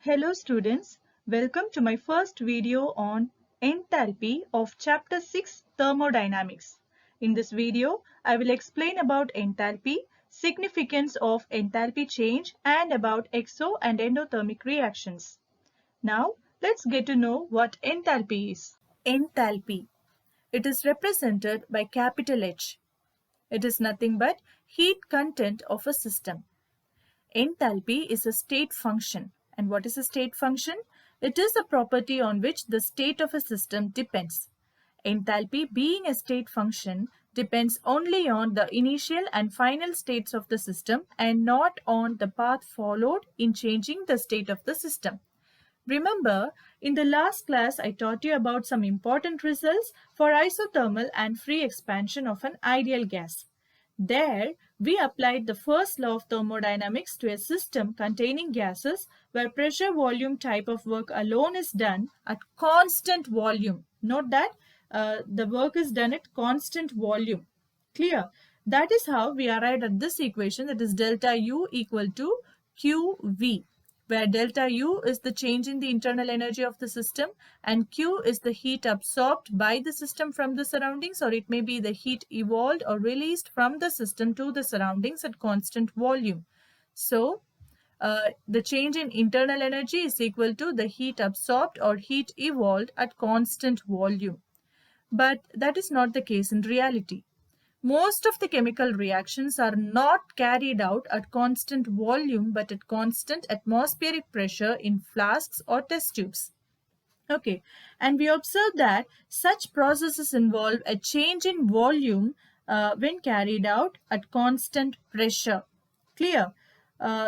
Hello students, welcome to my first video on enthalpy of chapter 6 thermodynamics. In this video, I will explain about enthalpy, significance of enthalpy change and about exo and endothermic reactions. Now, let's get to know what enthalpy is. Enthalpy. It is represented by capital H. It is nothing but heat content of a system. Enthalpy is a state function. And what is a state function? It is a property on which the state of a system depends. Enthalpy, being a state function, depends only on the initial and final states of the system and not on the path followed in changing the state of the system. Remember, in the last class I taught you about some important results for isothermal and free expansion of an ideal gas. There, we applied the first law of thermodynamics to a system containing gases where pressure volume type of work alone is done at constant volume. Note that the work is done at constant volume. Clear? That is how we arrived at this equation, that is delta U equal to QV, where delta U is the change in the internal energy of the system and Q is the heat absorbed by the system from the surroundings, or it may be the heat evolved or released from the system to the surroundings at constant volume. So, the change in internal energy is equal to the heat absorbed or heat evolved at constant volume. But that is not the case in reality. Most of the chemical reactions are not carried out at constant volume but at constant atmospheric pressure in flasks or test tubes. Okay, and we observe that such processes involve a change in volume when carried out at constant pressure. Clear?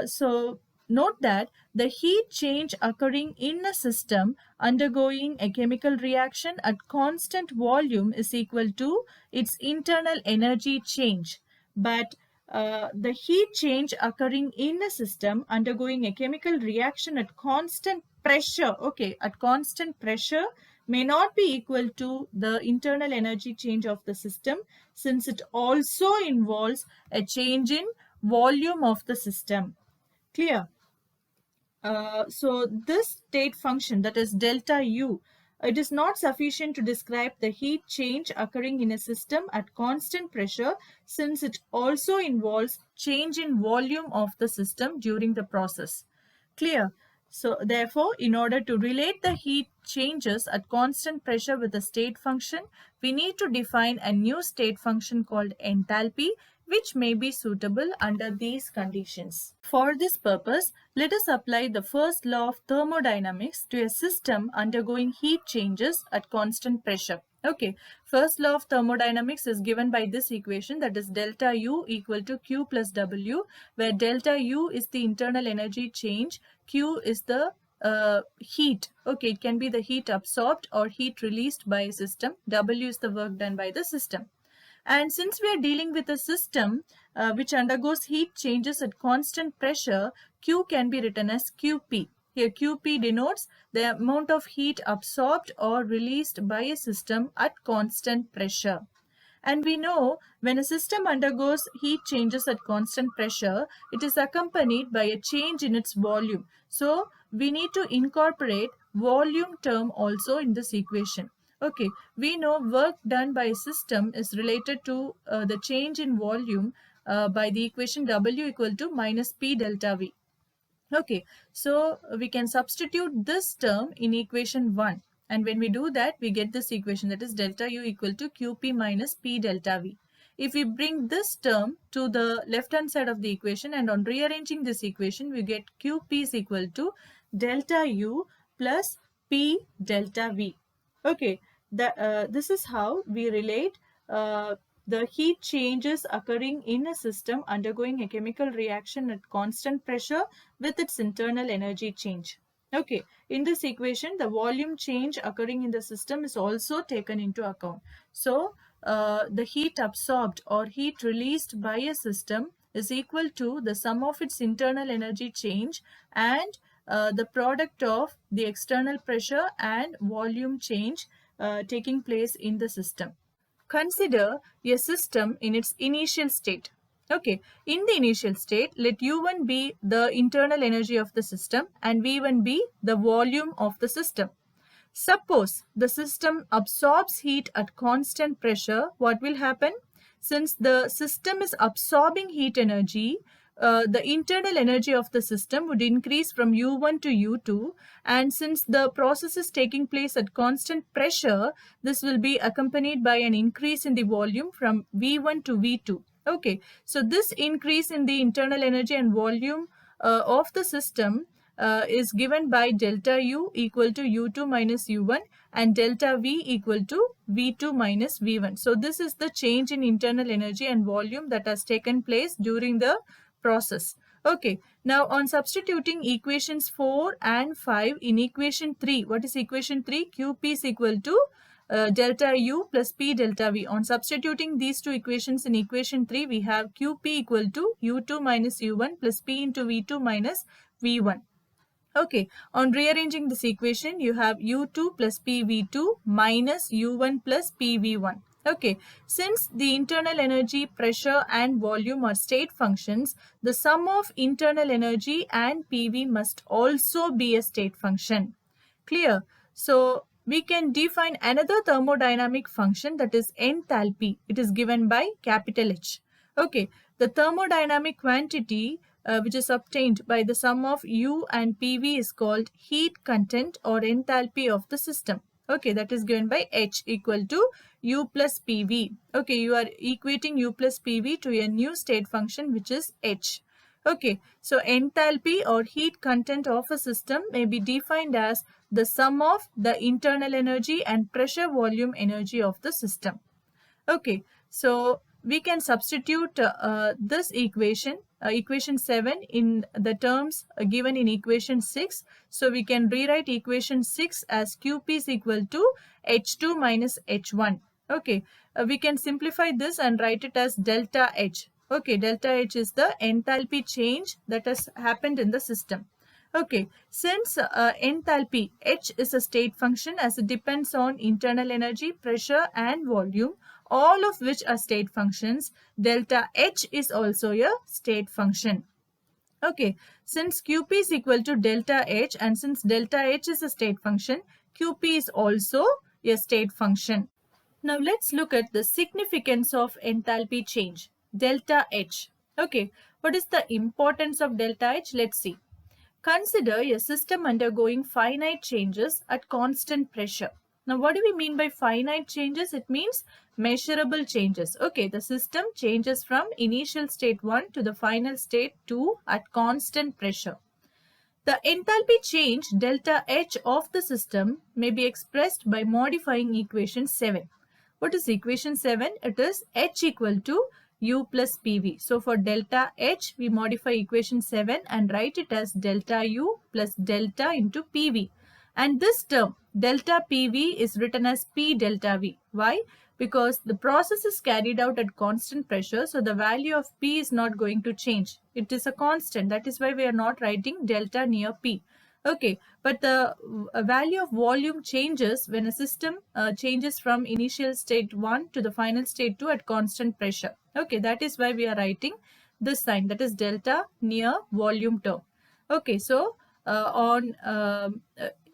So note that the heat change occurring in a system undergoing a chemical reaction at constant volume is equal to its internal energy change. But the heat change occurring in a system undergoing a chemical reaction at constant pressure, at constant pressure may not be equal to the internal energy change of the system, since it also involves a change in volume of the system. Clear? So this state function, that is delta U, it is not sufficient to describe the heat change occurring in a system at constant pressure, since it also involves change in volume of the system during the process. Clear? So therefore, in order to relate the heat changes at constant pressure with the state function, we need to define a new state function called enthalpy, which may be suitable under these conditions. For this purpose, let us apply the first law of thermodynamics to a system undergoing heat changes at constant pressure. Okay, first law of thermodynamics is given by this equation, that is delta U equal to Q plus W, where delta U is the internal energy change, Q is the heat. Okay, it can be the heat absorbed or heat released by a system. W is the work done by the system. And since we are dealing with a system which undergoes heat changes at constant pressure, Q can be written as QP. Here QP denotes the amount of heat absorbed or released by a system at constant pressure. And we know when a system undergoes heat changes at constant pressure, it is accompanied by a change in its volume. So we need to incorporate volume term also in this equation. Okay, we know work done by a system is related to the change in volume by the equation W equal to minus P delta V. Okay, so we can substitute this term in equation 1. And when we do that, we get this equation, that is delta U equal to QP minus P delta V. If we bring this term to the left hand side of the equation and on rearranging this equation, we get QP is equal to delta U plus P delta V. Okay, this is how we relate the heat changes occurring in a system undergoing a chemical reaction at constant pressure with its internal energy change. Okay, in this equation, the volume change occurring in the system is also taken into account. So, the heat absorbed or heat released by a system is equal to the sum of its internal energy change and the product of the external pressure and volume change taking place in the system. Consider a system in its initial state. Okay, in the initial state, let U1 be the internal energy of the system and V1 be the volume of the system. Suppose the system absorbs heat at constant pressure, what will happen? Since the system is absorbing heat energy, the internal energy of the system would increase from U1 to U2, and since the process is taking place at constant pressure, this will be accompanied by an increase in the volume from V1 to V2. Okay, so this increase in the internal energy and volume of the system is given by delta U equal to U2 minus U1 and delta V equal to V2 minus V1. So this is the change in internal energy and volume that has taken place during the process. Okay, now on substituting equations 4 and 5 in equation 3, what is equation 3? QP is equal to delta U plus P delta V. On substituting these two equations in equation 3, we have QP equal to U2 minus U1 plus P into V2 minus V1. Okay, on rearranging this equation, you have U2 plus PV2 minus U1 plus PV1. Okay, since the internal energy, pressure and volume are state functions, the sum of internal energy and PV must also be a state function. Clear? So, we can define another thermodynamic function, that is enthalpy. It is given by capital H. Okay, the thermodynamic quantity which is obtained by the sum of U and PV is called heat content or enthalpy of the system. Okay, that is given by H equal to U plus PV. Okay, you are equating U plus PV to a new state function which is H. Okay, so enthalpy or heat content of a system may be defined as the sum of the internal energy and pressure volume energy of the system. Okay, so we can substitute this equation, equation 7 in the terms given in equation 6. So we can rewrite equation 6 as QP is equal to H2 minus H1. Okay, we can simplify this and write it as delta H. Okay, delta H is the enthalpy change that has happened in the system. Okay, since enthalpy H is a state function as it depends on internal energy, pressure and volume, all of which are state functions, delta H is also a state function. Okay, since QP is equal to delta H and since delta H is a state function, QP is also a state function. Now let's look at the significance of enthalpy change, delta H. Okay, what is the importance of delta H? Let's see. Consider a system undergoing finite changes at constant pressure. Now, what do we mean by finite changes? It means measurable changes. Okay, the system changes from initial state 1 to the final state 2 at constant pressure. The enthalpy change delta H of the system may be expressed by modifying equation 7. What is equation 7? It is H equal to U plus PV. So for delta H, we modify equation 7 and write it as delta U plus delta into PV. And this term, delta PV, is written as P delta V. Why? Because the process is carried out at constant pressure, so the value of P is not going to change. It is a constant. That is why we are not writing delta near P. Okay, but the value of volume changes when a system changes from initial state 1 to the final state 2 at constant pressure. Okay, that is why we are writing this sign, that is delta near volume term. Okay, so on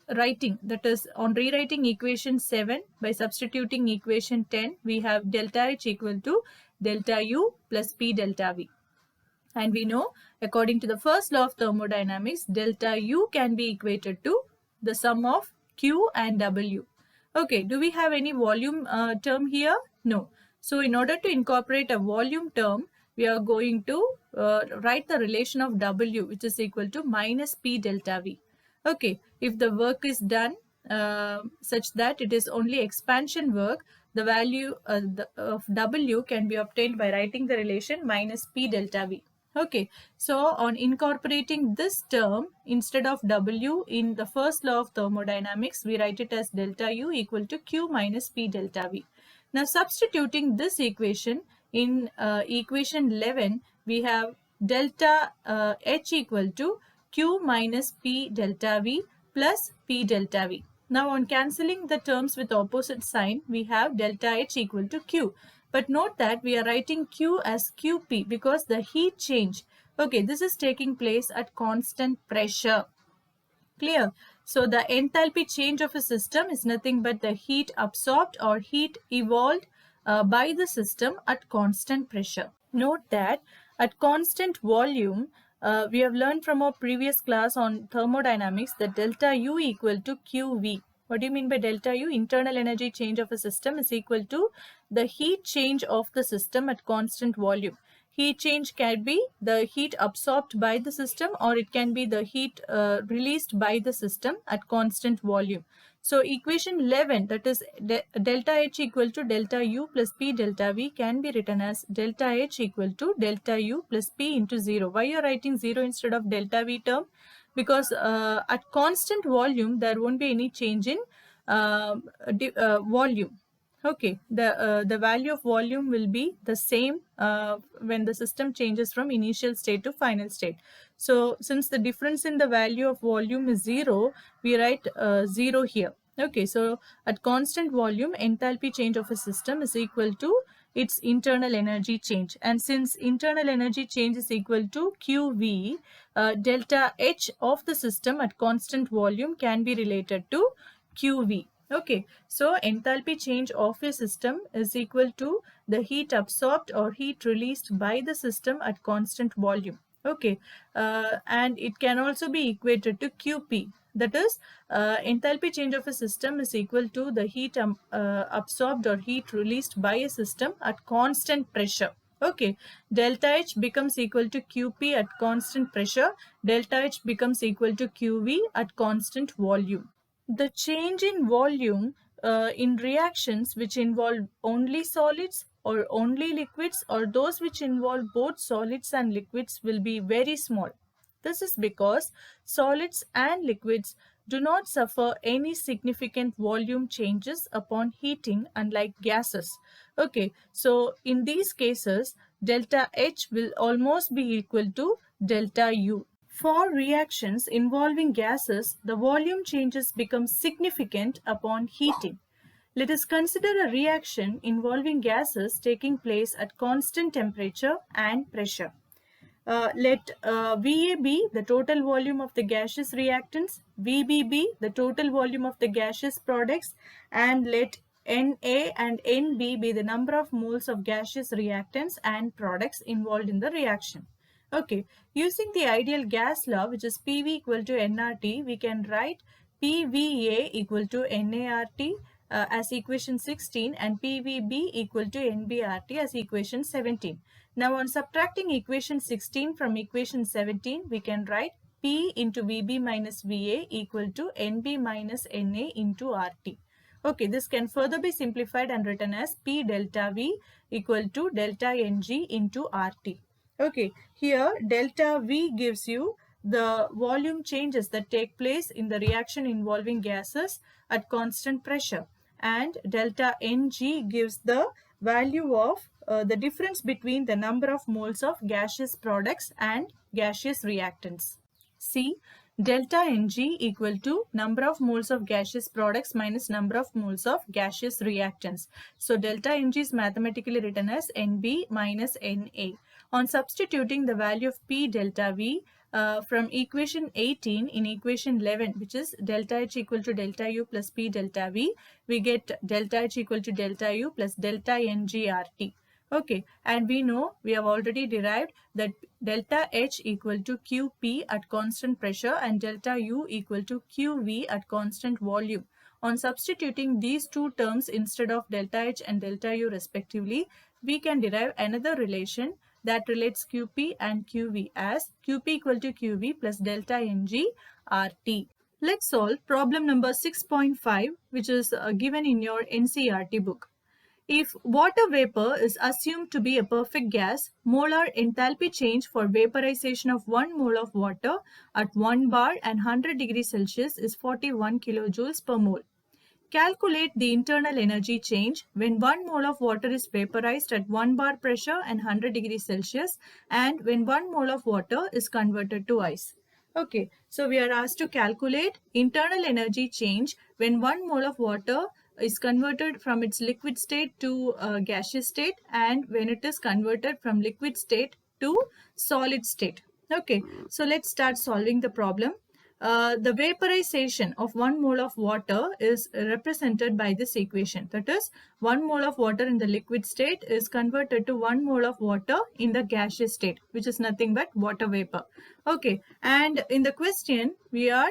rewriting equation 7 by substituting equation 10, we have delta H equal to delta U plus P delta V. And we know, according to the first law of thermodynamics, delta U can be equated to the sum of Q and W. Okay, do we have any volume term here? No. So, in order to incorporate a volume term, we are going to write the relation of W, which is equal to minus P delta V. Okay, if the work is done such that it is only expansion work, the value of W can be obtained by writing the relation minus P delta V. Okay, so on incorporating this term instead of W in the first law of thermodynamics, we write it as delta U equal to Q minus P delta V. Now substituting this equation in equation 11, we have delta H equal to Q minus P delta V plus P delta V. Now on cancelling the terms with opposite sign, we have delta H equal to Q. But note that we are writing Q as QP because the heat change, okay, this is taking place at constant pressure. Clear? So the enthalpy change of a system is nothing but the heat absorbed or heat evolved by the system at constant pressure. Note that at constant volume, we have learned from our previous class on thermodynamics that delta U equal to QV. What do you mean by delta U? Internal energy change of a system is equal to the heat change of the system at constant volume. Heat change can be the heat absorbed by the system, or it can be the heat released by the system at constant volume. So equation 11, that is delta H equal to delta U plus P delta V, can be written as delta H equal to delta U plus P into 0. Why you are writing 0 instead of delta V term? Because at constant volume, there won't be any change in volume. Okay, the value of volume will be the same when the system changes from initial state to final state. So since the difference in the value of volume is 0, we write 0 here. Okay, so at constant volume, enthalpy change of a system is equal to its internal energy change. And since internal energy change is equal to QV, delta H of the system at constant volume can be related to QV. Okay, so enthalpy change of a system is equal to the heat absorbed or heat released by the system at constant volume. Okay, and it can also be equated to QP. That is, enthalpy change of a system is equal to the heat absorbed or heat released by a system at constant pressure. Okay, delta H becomes equal to QP at constant pressure. Delta H becomes equal to QV at constant volume. The change in volume in reactions which involve only solids or only liquids, or those which involve both solids and liquids, will be very small. This is because solids and liquids do not suffer any significant volume changes upon heating, unlike gases. Okay, so in these cases, delta H will almost be equal to delta U. For reactions involving gases, the volume changes become significant upon heating. Let us consider a reaction involving gases taking place at constant temperature and pressure. Let VA be the total volume of the gaseous reactants, VB be the total volume of the gaseous products, and let NA and NB be the number of moles of gaseous reactants and products involved in the reaction. Okay, using the ideal gas law, which is PV equal to nRT, we can write PVA equal to NART as equation 16 and PVB equal to NBRT as equation 17. Now on subtracting equation 16 from equation 17, we can write P into VB minus VA equal to NB minus NA into RT. Okay, this can further be simplified and written as P delta V equal to delta NG into RT. Okay, here delta V gives you the volume changes that take place in the reaction involving gases at constant pressure, and delta Ng gives the value of the difference between the number of moles of gaseous products and gaseous reactants. See, delta Ng equal to number of moles of gaseous products minus number of moles of gaseous reactants. So delta Ng is mathematically written as Nb minus Na. On substituting the value of P delta V from equation 18 in equation 11, which is delta H equal to delta U plus P delta V, we get delta H equal to delta U plus delta NGRT. Okay, and we know, we have already derived that delta H equal to QP at constant pressure and delta U equal to QV at constant volume. On substituting these two terms instead of delta H and delta U respectively, we can derive another relation that relates QP and QV as QP equal to QV plus delta NG RT. Let's solve problem number 6.5, which is given in your NCERT book. If water vapor is assumed to be a perfect gas, molar enthalpy change for vaporization of 1 mole of water at 1 bar and 100 degrees Celsius is 41 kilojoules per mole. Calculate the internal energy change when 1 mole of water is vaporized at 1 bar pressure and 100 degrees Celsius, and when 1 mole of water is converted to ice. Okay, so we are asked to calculate internal energy change when 1 mole of water is converted from its liquid state to gaseous state, and when it is converted from liquid state to solid state. Okay, so let's start solving the problem. The vaporization of 1 mole of water is represented by this equation. That is, 1 mole of water in the liquid state is converted to 1 mole of water in the gaseous state, which is nothing but water vapor. Okay, and in the question, we are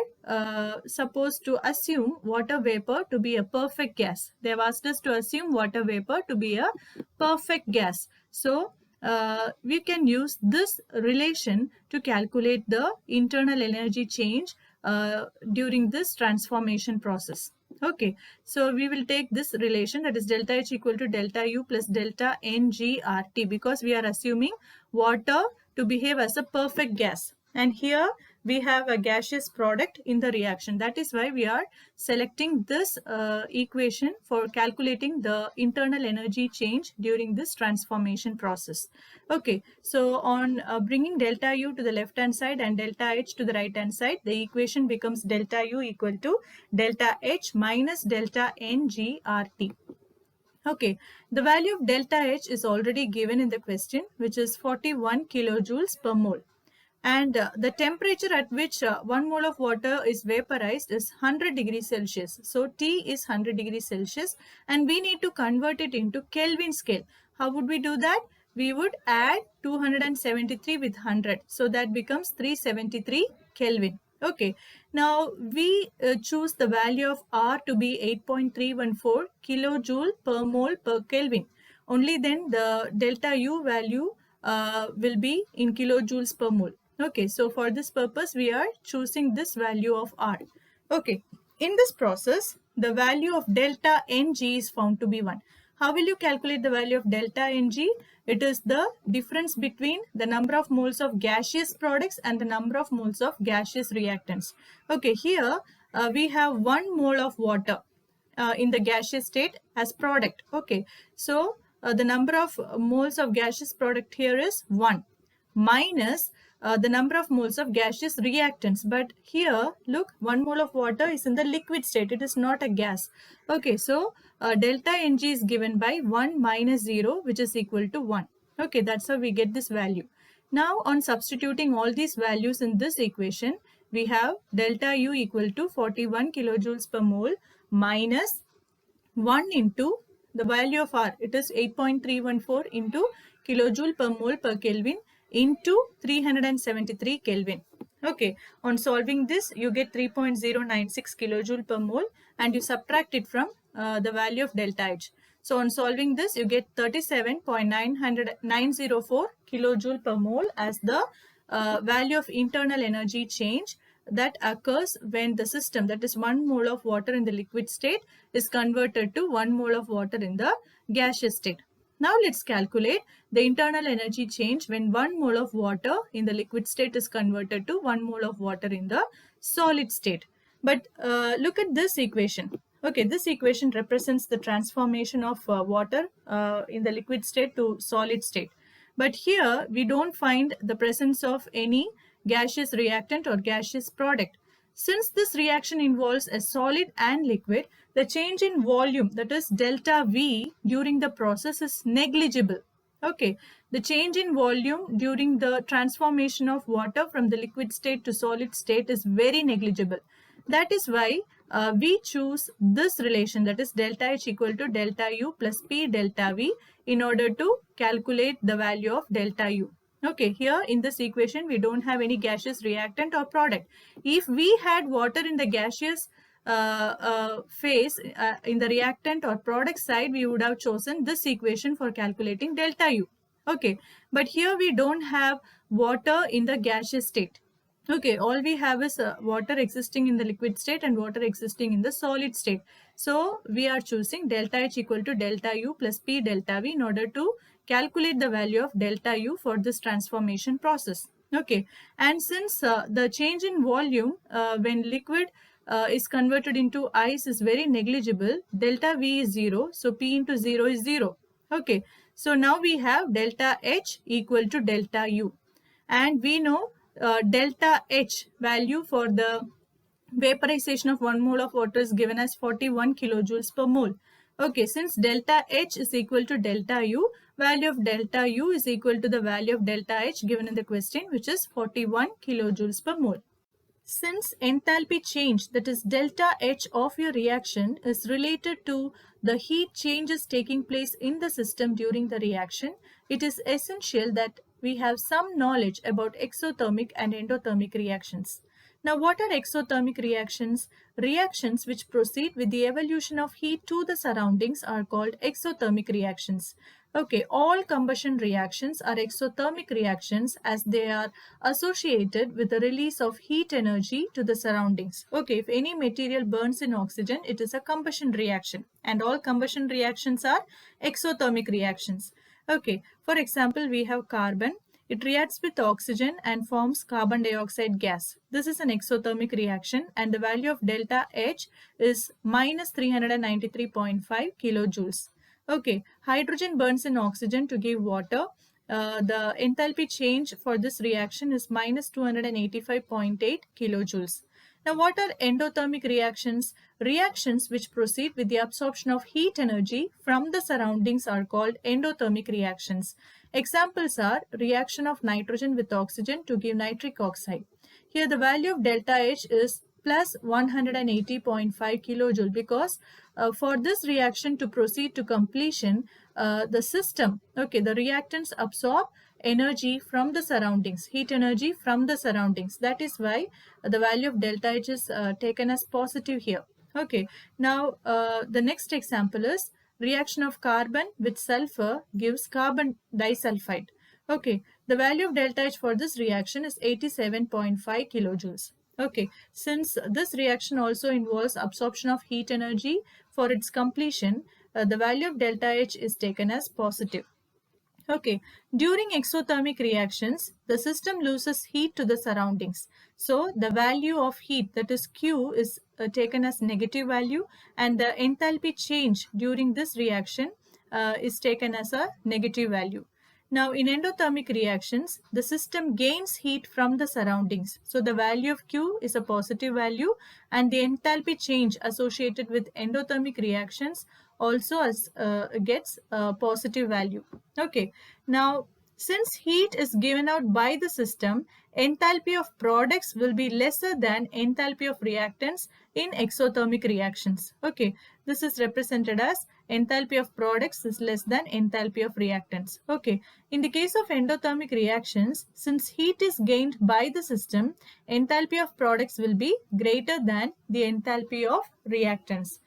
supposed to assume water vapor to be a perfect gas. They have asked us to assume water vapor to be a perfect gas. So, we can use this relation to calculate the internal energy change during this transformation process. Okay, so we will take this relation, that is delta H equal to delta U plus delta NGRT, because we are assuming water to behave as a perfect gas. And here we have a gaseous product in the reaction. That is why we are selecting this equation for calculating the internal energy change during this transformation process. Okay, so on bringing delta U to the left hand side and delta H to the right hand side, the equation becomes delta U equal to delta H minus delta NGRT. Okay, the value of delta H is already given in the question, which is 41 kilojoules per mole. And the temperature at which 1 mole of water is vaporized is 100 degrees Celsius. So T is 100 degrees Celsius, and we need to convert it into Kelvin scale. How would we do that? We would add 273 with 100. So that becomes 373 Kelvin. Okay, now we choose the value of R to be 8.314 kilojoule per mole per Kelvin. Only then the delta U value will be in kilojoules per mole. Okay, so for this purpose, we are choosing this value of R. Okay, in this process, the value of delta Ng is found to be 1. How will you calculate the value of delta Ng? It is the difference between the number of moles of gaseous products and the number of moles of gaseous reactants. Okay, here we have 1 mole of water in the gaseous state as product. Okay, so the number of moles of gaseous product here is 1 minus the number of moles of gaseous reactants. But here, look, 1 mole of water is in the liquid state. It is not a gas. Okay, so delta Ng is given by 1 minus 0, which is equal to 1. Okay, that's how we get this value. Now, on substituting all these values in this equation, we have delta U equal to 41 kilojoules per mole minus 1 into the value of R. It is 8.314 into kilojoule per mole per Kelvin into 373 Kelvin. Okay, on solving this, you get 3.096 kilojoule per mole, and you subtract it from the value of delta H. So on solving this, you get 37.904 kilojoule per mole as the value of internal energy change that occurs when the system, that is 1 mole of water in the liquid state, is converted to 1 mole of water in the gaseous state. Now let's calculate the internal energy change when 1 mole of water in the liquid state is converted to 1 mole of water in the solid state. But look at this equation. Okay, this equation represents the transformation of water in the liquid state to solid state. But here we don't find the presence of any gaseous reactant or gaseous product. Since this reaction involves a solid and liquid, the change in volume, that is delta V, during the process is negligible. Okay, the change in volume during the transformation of water from the liquid state to solid state is very negligible. That is why we choose this relation, that is delta H equal to delta U plus P delta V, in order to calculate the value of delta U. Okay, here in this equation, we don't have any gaseous reactant or product. If we had water in the gaseous phase, in the reactant or product side, we would have chosen this equation for calculating delta U. Okay, but here we don't have water in the gaseous state. Okay, all we have is water existing in the liquid state and water existing in the solid state. So we are choosing delta H equal to delta U plus P delta V in order to calculate the value of delta U for this transformation process. Okay, and since the change in volume when liquid is converted into ice is very negligible, delta V is 0, so P into 0 is 0. Okay, so now we have delta H equal to delta U, and we know delta H value for the vaporization of 1 mole of water is given as 41 kilojoules per mole. Okay, since delta H is equal to delta U, value of delta U is equal to the value of delta H given in the question, which is 41 kilojoules per mole. Since enthalpy change, that is delta H of your reaction, is related to the heat changes taking place in the system during the reaction, it is essential that we have some knowledge about exothermic and endothermic reactions. Now, what are exothermic reactions? Reactions which proceed with the evolution of heat to the surroundings are called exothermic reactions. Okay, all combustion reactions are exothermic reactions as they are associated with the release of heat energy to the surroundings. Okay, if any material burns in oxygen, it is a combustion reaction, and all combustion reactions are exothermic reactions. Okay, for example, we have carbon. It reacts with oxygen and forms carbon dioxide gas. This is an exothermic reaction, and the value of delta H is minus 393.5 kilojoules. Okay, hydrogen burns in oxygen to give water. The enthalpy change for this reaction is minus 285.8 kilojoules. Now, what are endothermic reactions? Reactions which proceed with the absorption of heat energy from the surroundings are called endothermic reactions. Examples are reaction of nitrogen with oxygen to give nitric oxide. Here the value of delta H is plus 180.5 kilojoule because for this reaction to proceed to completion, the system, okay, the reactants absorb energy from the surroundings, heat energy from the surroundings. That is why the value of delta H is taken as positive here. Okay, now the next example is reaction of carbon with sulfur gives carbon disulfide. Okay, the value of delta H for this reaction is 87.5 kilojoules. Okay, since this reaction also involves absorption of heat energy for its completion, the value of delta H is taken as positive. Okay, during exothermic reactions, the system loses heat to the surroundings. So, the value of heat, that is Q, is taken as negative value, and the enthalpy change during this reaction is taken as a negative value. Now, in endothermic reactions, the system gains heat from the surroundings. So, the value of Q is a positive value, and the enthalpy change associated with endothermic reactions also gets a positive value. Okay, now since heat is given out by the system, enthalpy of products will be lesser than enthalpy of reactants in exothermic reactions. Okay, this is represented as enthalpy of products is less than enthalpy of reactants. Okay, in the case of endothermic reactions, since heat is gained by the system, enthalpy of products will be greater than the enthalpy of reactants.